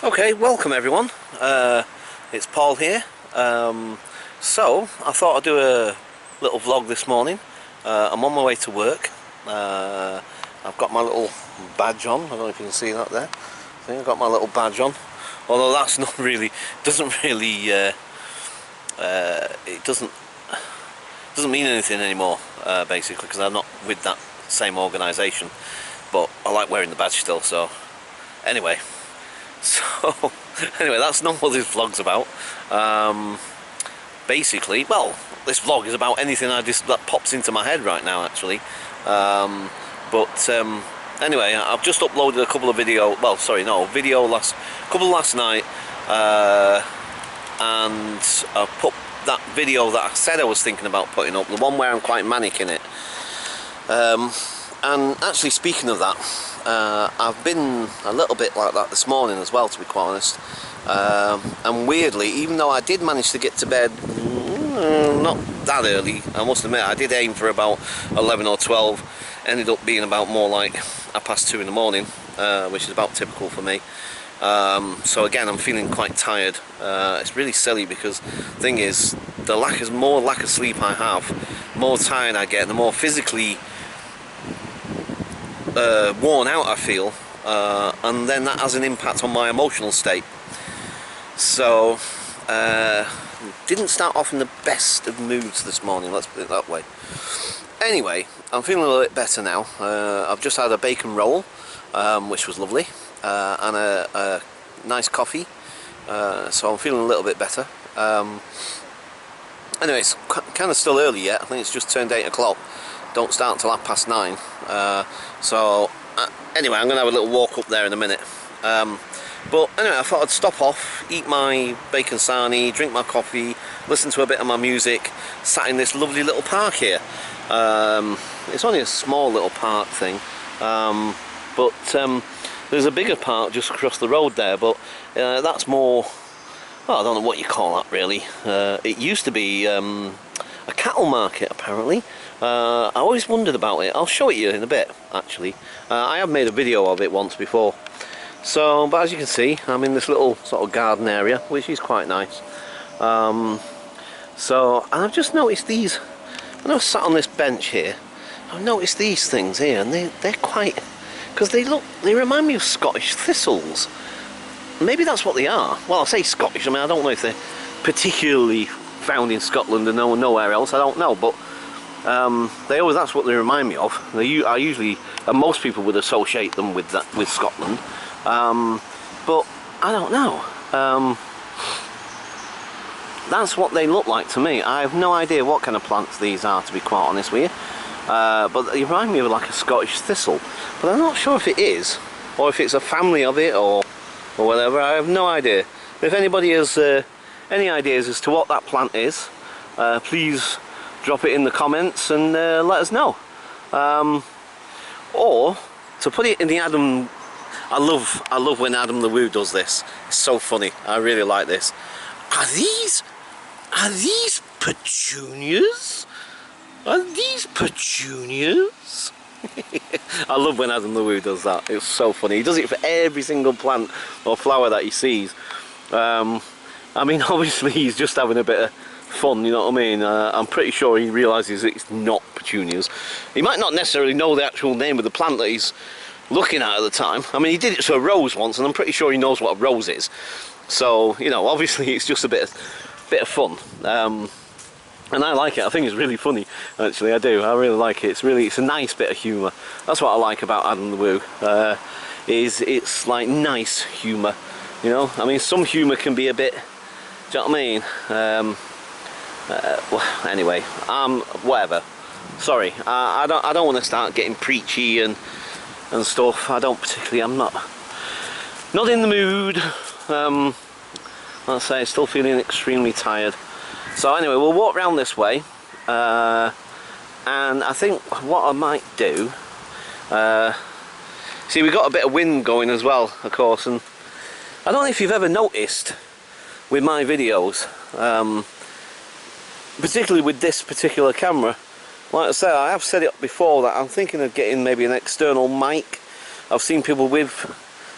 Okay, welcome everyone. It's Paul here. So I thought I'd do a little vlog this morning. I'm on my way to work. I've got my little badge on. I don't know if you can see that there. I think I've got my little badge on. Although that's not really, it doesn't mean anything anymore. Basically, because I'm not with that same organisation. But I like wearing the badge still. So anyway. So, anyway, that's not what this vlog's about. Basically, well, this vlog is about anything that pops into my head right now, actually. Anyway, I've just uploaded a couple of video last night, and I put that video that I said I was thinking about putting up, the one where I'm quite manic in it. And actually, speaking of that, I've been a little bit like that this morning as well, to be quite honest. And weirdly, even though I did manage to get to bed not that early, I must admit, I did aim for about 11 or 12, ended up being about more like 2:30 in the morning, which is about typical for me. So again, I'm feeling quite tired. It's really silly because the thing is, the more lack of sleep I have, the more tired I get, the more physically worn out I feel, and then that has an impact on my emotional state. So didn't start off in the best of moods this morning, let's put it that way. Anyway, I'm feeling a little bit better now. I've just had a bacon roll, which was lovely, and a nice coffee, so I'm feeling a little bit better. Anyway, it's kind of still early yet. I think it's just turned 8 o'clock. Don't start until 9:30. Anyway, I'm going to have a little walk up there in a minute. But anyway, I thought I'd stop off, eat my bacon sarnie, drink my coffee, listen to a bit of my music, sat in this lovely little park here. It's only a small little park thing, but there's a bigger park just across the road there, but that's more, well, I don't know what you call that really. It used to be a cattle market, apparently. I always wondered about it. I'll show it you in a bit, actually. I have made a video of it once before. So, but as you can see, I'm in this little sort of garden area, which is quite nice. And I've just noticed these, when I was sat on this bench here, I've noticed these things here, and they're quite, because they remind me of Scottish thistles. Maybe that's what they are. Well, I say Scottish, I mean, I don't know if they're particularly found in Scotland and nowhere else, I don't know, but that's what they remind me of. I usually, most people would associate them with Scotland, but I don't know. That's what they look like to me. I have no idea what kind of plants these are, to be quite honest with you. But they remind me of like a Scottish thistle, but I'm not sure if it is, or if it's a family of it, or whatever. I have no idea. If anybody has any ideas as to what that plant is, please drop it in the comments and let us know. Or to put it in the Adam, I love when Adam the Woo does this. It's so funny. I really like this. Are these petunias? Are these petunias? I love when Adam the Woo does that. It's so funny. He does it for every single plant or flower that he sees. I mean, obviously he's just having a bit of fun, you know what I mean? I'm pretty sure he realises it's not petunias. He might not necessarily know the actual name of the plant that he's looking at the time. I mean, he did it to a rose once, and I'm pretty sure he knows what a rose is. So, you know, obviously it's just a bit of fun. And I like it. I think it's really funny, actually. I do. I really like it. It's a nice bit of humour. That's what I like about Adam the Woo. It's like nice humour, you know? I mean, some humour can be a bit, do you know what I mean? Well, anyway, whatever. Sorry, I don't want to start getting preachy and stuff. I don't particularly. I'm not in the mood. Let's say I'm still feeling extremely tired. So anyway, we'll walk around this way, and I think what I might do. See, we got a bit of wind going as well, of course, and I don't know if you've ever noticed with my videos. Particularly with this particular camera, like I said, I have said it before that I'm thinking of getting maybe an external mic. I've seen people with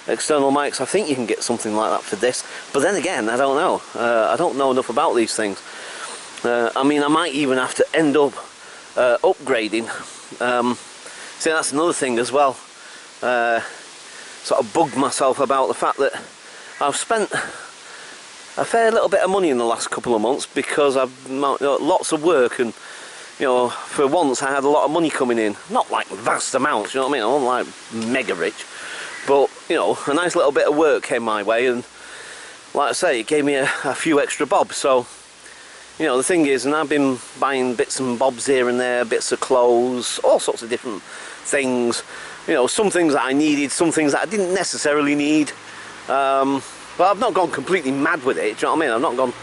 external mics. I think you can get something like that for this, but then again, I don't know. I don't know enough about these things. I mean, I might even have to end up upgrading. See, that's another thing as well. Sort of bugged myself about the fact that I've spent a fair little bit of money in the last couple of months because I've lots of work, and for once I had a lot of money coming in. Not like vast amounts, you know what I mean? I'm not like mega rich, but a nice little bit of work came my way, and like I say, it gave me a few extra bobs. So the thing is, and I've been buying bits and bobs here and there, bits of clothes, all sorts of different things. Some things that I needed, some things that I didn't necessarily need. But I've not gone completely mad with it, do you know what I mean? I've not gone,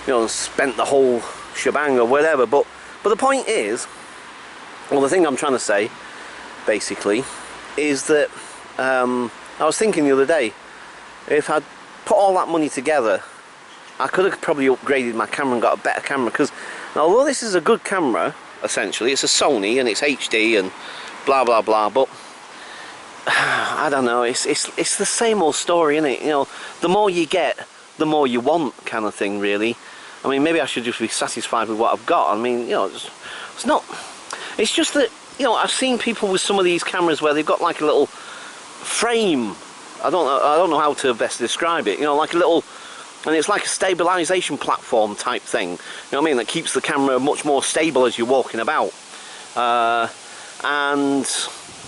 and spent the whole shebang or whatever. But the point is, well, the thing I'm trying to say, basically, is that I was thinking the other day, if I'd put all that money together, I could have probably upgraded my camera and got a better camera. Because although this is a good camera, essentially, it's a Sony and it's HD and blah blah blah, but I don't know, it's the same old story, isn't it? The more you get, the more you want, kind of thing, really. I mean, maybe I should just be satisfied with what I've got. I mean, it's not. It's just that I've seen people with some of these cameras where they've got like a little frame. I don't know how to best describe it. Like a little, and it's like a stabilization platform type thing. You know what I mean? That keeps the camera much more stable as you're walking about. And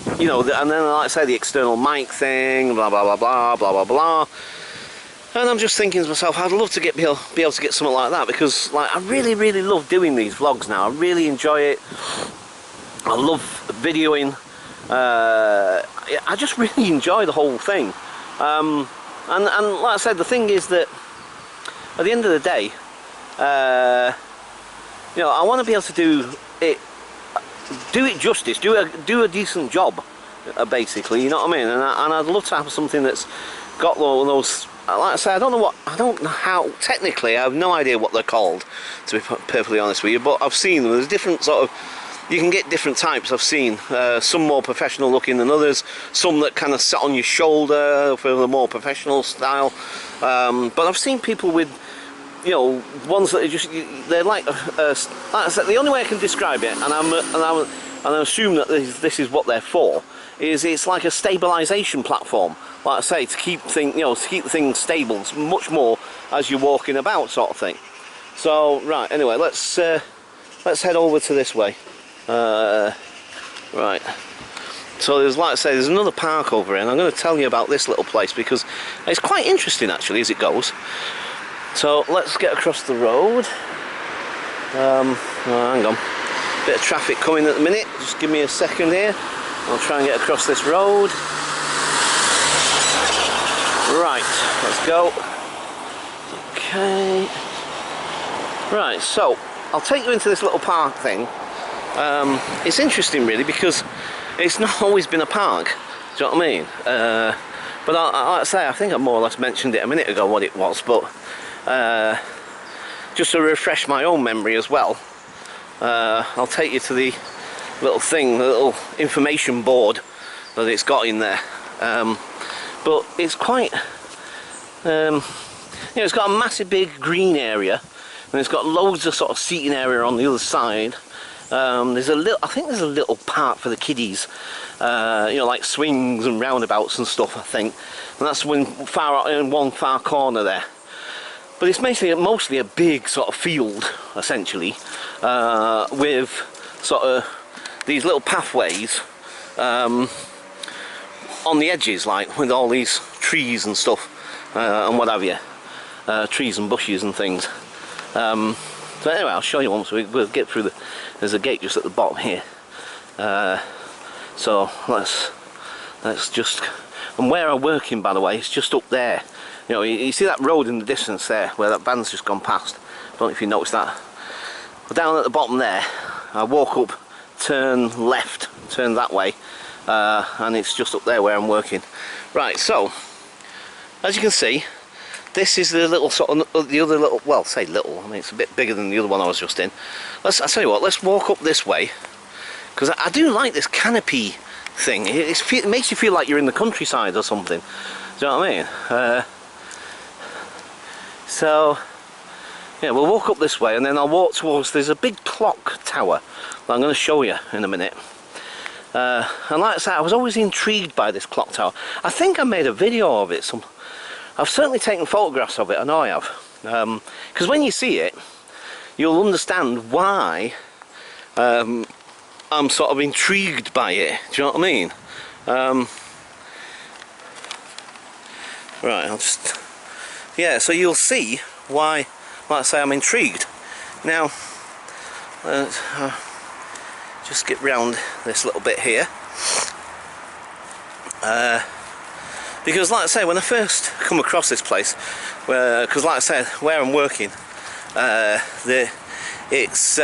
and then, like I say, the external mic thing, blah blah blah blah blah blah blah. And I'm just thinking to myself, I'd love to be able to get something like that, because I really love doing these vlogs now. I really enjoy it. I love videoing. I just really enjoy the whole thing. And like I said, the thing is that at the end of the day, I want to be able to do it justice, do a decent job, basically, you know what I mean? And I'd love to have something that's got those, like I say, I don't know how, technically I have no idea what they're called, to be perfectly honest with you, but I've seen them. There's different sort of, you can get different types. I've seen some more professional looking than others, some that kind of sit on your shoulder for the more professional style, but I've seen people with ones that are just, they're like I said, the only way I can describe it, and I assume that this is what they're for, is it's like a stabilization platform, like I say, to keep to keep the thing stable much more as you're walking about, sort of thing. So right, anyway, let's head over to this way. Right. So there's, like I say, there's another park over here, and I'm going to tell you about this little place because it's quite interesting actually as it goes. So let's get across the road. Oh, hang on, bit of traffic coming at the minute, just give me a second here. I'll try and get across this road. Right, let's go. Okay. Right, so I'll take you into this little park thing. It's interesting really because it's not always been a park, do you know what I mean? But like I say, I think I more or less mentioned it a minute ago what it was, but just to refresh my own memory as well, I'll take you to the little thing, the little information board that it's got in there. But it's quite, it's got a massive big green area, and it's got loads of sort of seating area on the other side. There's a little, I think there's a little park for the kiddies, like swings and roundabouts and stuff, I think, and that's in one far corner there. But it's mostly a big sort of field, essentially, with sort of these little pathways on the edges, like with all these trees and stuff, and what have you, trees and bushes and things. So anyway, I'll show you once we'll get through there's a gate just at the bottom here. So let's just, and where I'm working, by the way, it's just up there. You see that road in the distance there, where that van's just gone past. I don't know if you noticed that. But down at the bottom there, I walk up, turn left, turn that way, and it's just up there where I'm working. Right, so, as you can see, this is the little sort of, the other little, well, say little, I mean it's a bit bigger than the other one I was just in. I'll tell you what, let's walk up this way, because I do like this canopy thing. It makes you feel like you're in the countryside or something. Do you know what I mean? So yeah, we'll walk up this way and then I'll walk towards, there's a big clock tower that I'm going to show you in a minute. And like I said, I was always intrigued by this clock tower. I think I made a video of it. I've certainly taken photographs of it, I know I have. Because when you see it, you'll understand why I'm sort of intrigued by it. Do you know what I mean? Right, I'll just... Yeah, so you'll see why, like I say, I'm intrigued. Now, just get round this little bit here. Because like I say, when I first come across this place, because like I said, where I'm working, it's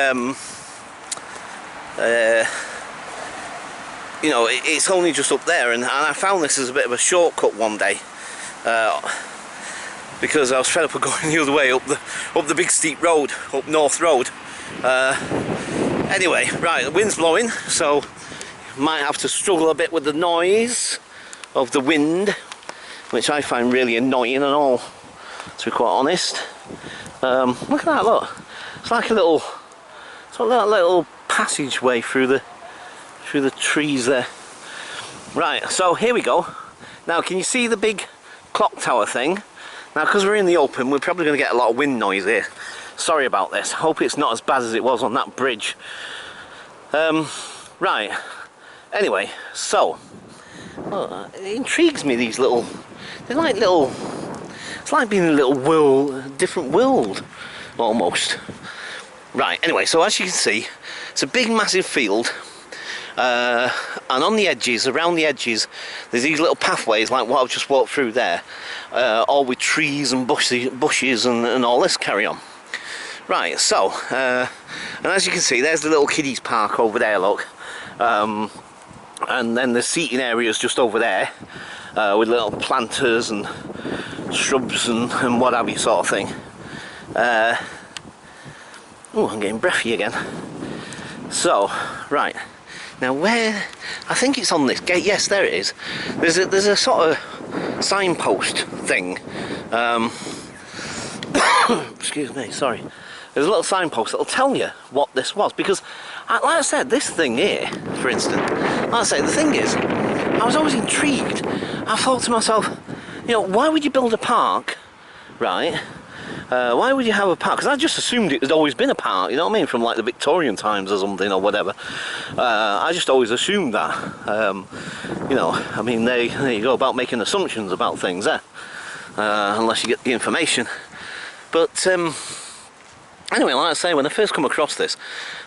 you know, it's only just up there, and I found this as a bit of a shortcut one day, because I was fed up of going the other way up the big steep road, up North Road. Anyway, right, the wind's blowing, so might have to struggle a bit with the noise of the wind, which I find really annoying and all, to be quite honest. Look at that, look. It's like a little passageway through the trees there. Right, so here we go. Now, can you see the big clock tower thing? Now, because we're in the open, we're probably going to get a lot of wind noise here. Sorry about this. Hope it's not as bad as it was on that bridge. Right. Anyway, so it intrigues me, these little... They're like little... It's like being in a little world, different world, almost. Right, anyway, so as you can see, it's a big massive field, and on the edges, around the edges, there's these little pathways like what I've just walked through there, all with trees and bushes and all this carry on. Right, so, and as you can see, there's the little kiddies park over there, look, and then the seating areas just over there, with little planters and shrubs and what have you sort of thing. Oh, I'm getting breathy again. So, right, now where, I think it's on this gate, yes there it is. There's a sort of signpost thing, excuse me, sorry. There's a little signpost that'll tell you what this was, because like I said, this thing here, for instance, like I say, the thing is, I was always intrigued. I thought to myself, you know, why would you build a park, right? Why would you have a park? Because I just assumed it had always been a park, you know what I mean, from like the Victorian times or something or whatever. I just always assumed that. You know, I mean, there you go about making assumptions about things, unless you get the information. But anyway, like I say, when I first come across this,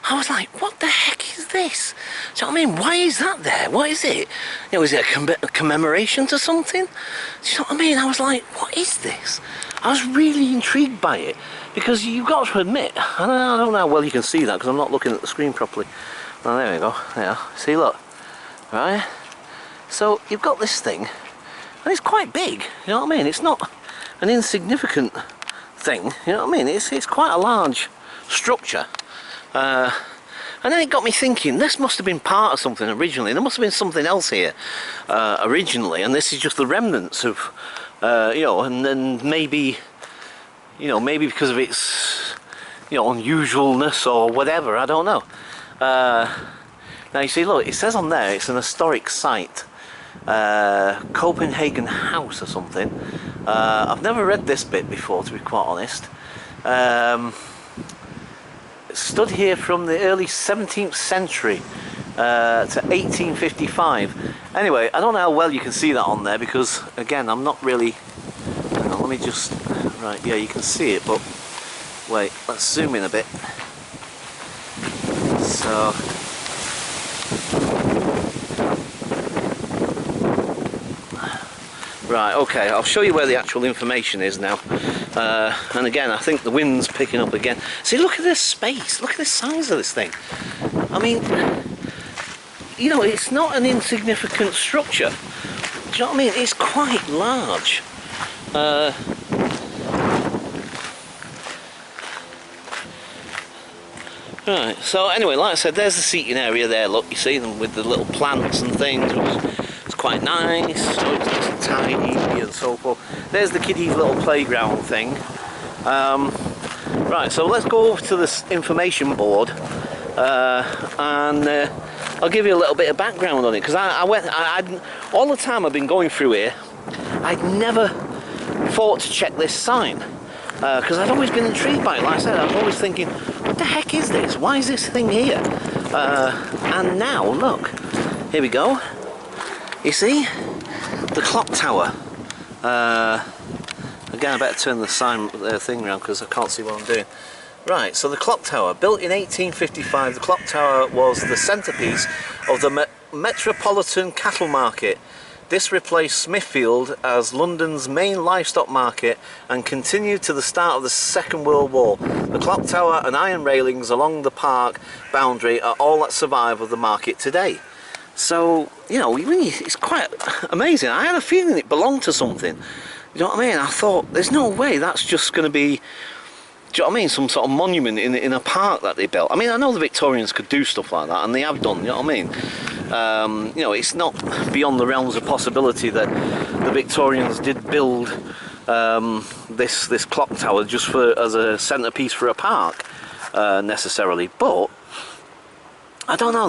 I was like, what the heck is this? Do you know what I mean? Why is that there? What is it? You know, is it a commemoration to something? Do you know what I mean? I was like, what is this? I was really intrigued by it, because you've got to admit, I don't know how well you can see that because I'm not looking at the screen properly. Oh, there we go. Yeah, see, look, right? So you've got this thing, and it's quite big. You know what I mean? It's not an insignificant thing. You know what I mean? It's quite a large structure. And then it got me thinking, this must have been part of something originally. There must have been something else here originally, and this is just the remnants of. You know, and then maybe, you know, maybe because of its, you know, unusualness or whatever, I don't know. Now you see, look, it says on there it's an historic site, Copenhagen House or something. I've never read this bit before, to be quite honest. It stood here from the early 17th century to 1855. Anyway, I don't know how well you can see that on there, because again, I'm not really, hang on, let me just, right, yeah, you can see it, but wait, let's zoom in a bit. So right, okay, I'll show you where the actual information is now. And again, I think the wind's picking up again. See, look at this space, look at the size of this thing. I mean, you know, it's not an insignificant structure. Do you know what I mean? It's quite large. Right, so anyway, like I said, there's the seating area there, look, you see them with the little plants and things. It's quite nice, so it's tiny and and so forth. There's the kiddies' little playground thing. Right, so let's go over to this information board, and I'll give you a little bit of background on it, because all the time I've been going through here, I'd never thought to check this sign, because I'd always been intrigued by it. Like I said, I was always thinking, what the heck is this? Why is this thing here? And now, look, here we go. You see? The clock tower. Again, I better turn the sign thing around because I can't see what I'm doing. Right, so the clock tower, built in 1855, the clock tower was the centrepiece of the Metropolitan Cattle Market. This replaced Smithfield as London's main livestock market and continued to the start of the Second World War. The clock tower and iron railings along the park boundary are all that survive of the market today. So, you know, it's quite amazing. I had a feeling it belonged to something. You know what I mean? I thought, there's no way that's just going to be, do you know what I mean, some sort of monument in a park that they built. I mean, I know the Victorians could do stuff like that, and they have done, you know what I mean? You know, it's not beyond the realms of possibility that the Victorians did build this clock tower just as a centrepiece for a park, necessarily. But I don't know.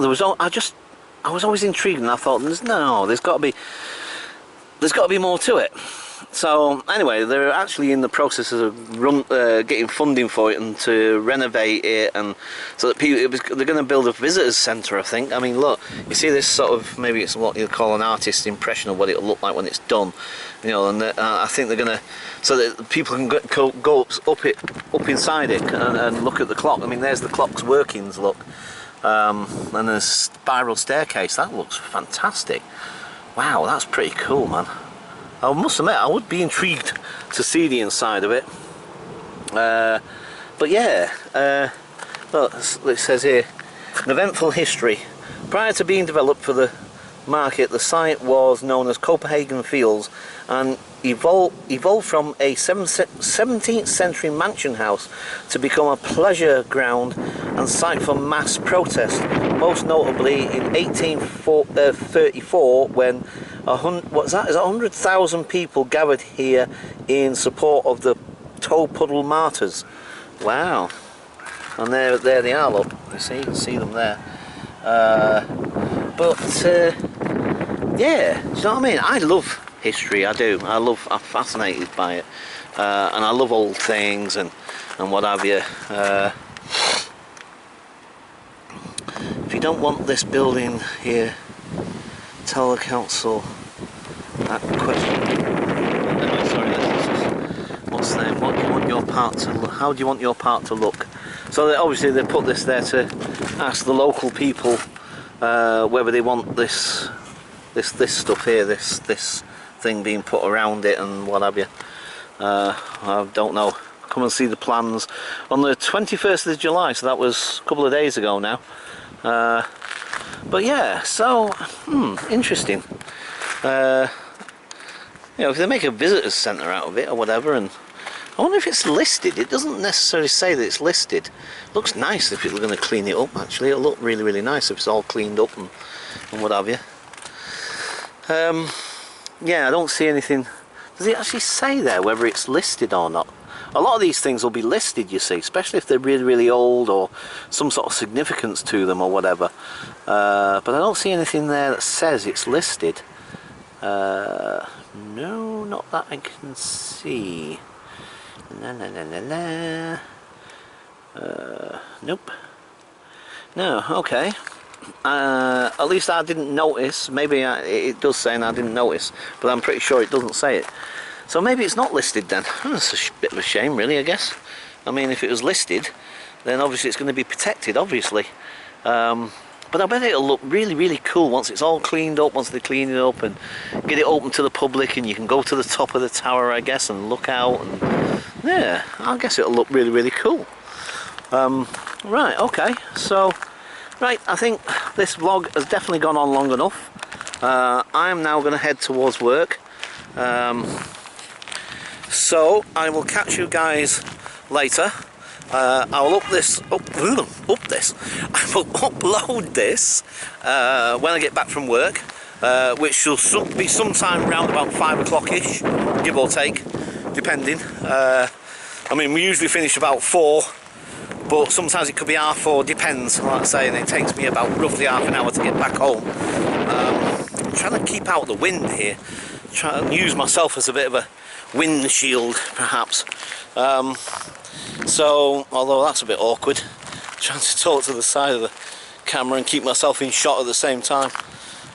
I was always intrigued, and I thought, there's got to be more to it. So anyway, they're actually in the process of getting funding for it and to renovate it, and so that they're going to build a visitors centre, I think. I mean, look, you see this sort of, maybe it's what you'll call an artist's impression of what it'll look like when it's done, you know. And I think they're going to, so that people can go up inside it and look at the clock. I mean, there's the clock's workings, look. And there's a spiral staircase. That looks fantastic. Wow, that's pretty cool, man. I must admit, I would be intrigued to see the inside of it. But yeah, look, it says here, an eventful history. Prior to being developed for the market, the site was known as Copenhagen Fields and evolved from a 17th century mansion house to become a pleasure ground and site for mass protest, most notably in 1834 when 100,000 people gathered here in support of the Toe Puddle Martyrs. Wow. And there they are, look, you see them there. Yeah, do you know what I mean? I love history, I do. I'm fascinated by it, and I love old things and what have you. If you don't want this building here, tell the council that question. Sorry, what's the name? What do you want your park to look? How do you want your park to look? So obviously they put this there to ask the local people whether they want this stuff here, this thing being put around it and what have you. I don't know. Come and see the plans on the 21st of July, so that was a couple of days ago now. But yeah, so interesting. You know, if they make a visitors centre out of it or whatever, and I wonder if it's listed. It doesn't necessarily say that it's listed. Looks nice if people are going to clean it up. Actually, it'll look really, really nice if it's all cleaned up and what have you. Yeah, I don't see anything. Does it actually say there whether it's listed or not? A lot of these things will be listed, you see, especially if they're really, really old or some sort of significance to them or whatever. But I don't see anything there that says it's listed. No, not that I can see. Nope. No, okay. At least I didn't notice. Maybe it does say and I didn't notice, but I'm pretty sure it doesn't say it. So maybe it's not listed then. That's a bit of a shame, really, I guess. I mean, if it was listed, then obviously it's going to be protected, obviously. But I bet it'll look really, really cool once it's all cleaned up, once they clean it up and get it open to the public, and you can go to the top of the tower, I guess, and look out. And yeah, I guess it'll look really, really cool. Right, okay, so right, I think this vlog has definitely gone on long enough. I am now going to head towards work. So I will catch you guys later. I'll I will upload this when I get back from work. which will be sometime around about 5 o'clock-ish, give or take, depending. I mean, we usually finish about 4, but sometimes it could be half 4, depends, like I say, and it takes me about roughly half an hour to get back home. I'm trying to keep out the wind here, trying to use myself as a bit of a wind shield, perhaps. So, although that's a bit awkward, trying to talk to the side of the camera and keep myself in shot at the same time.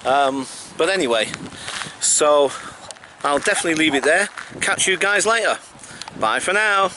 But anyway, so I'll definitely leave it there. Catch you guys later. Bye for now.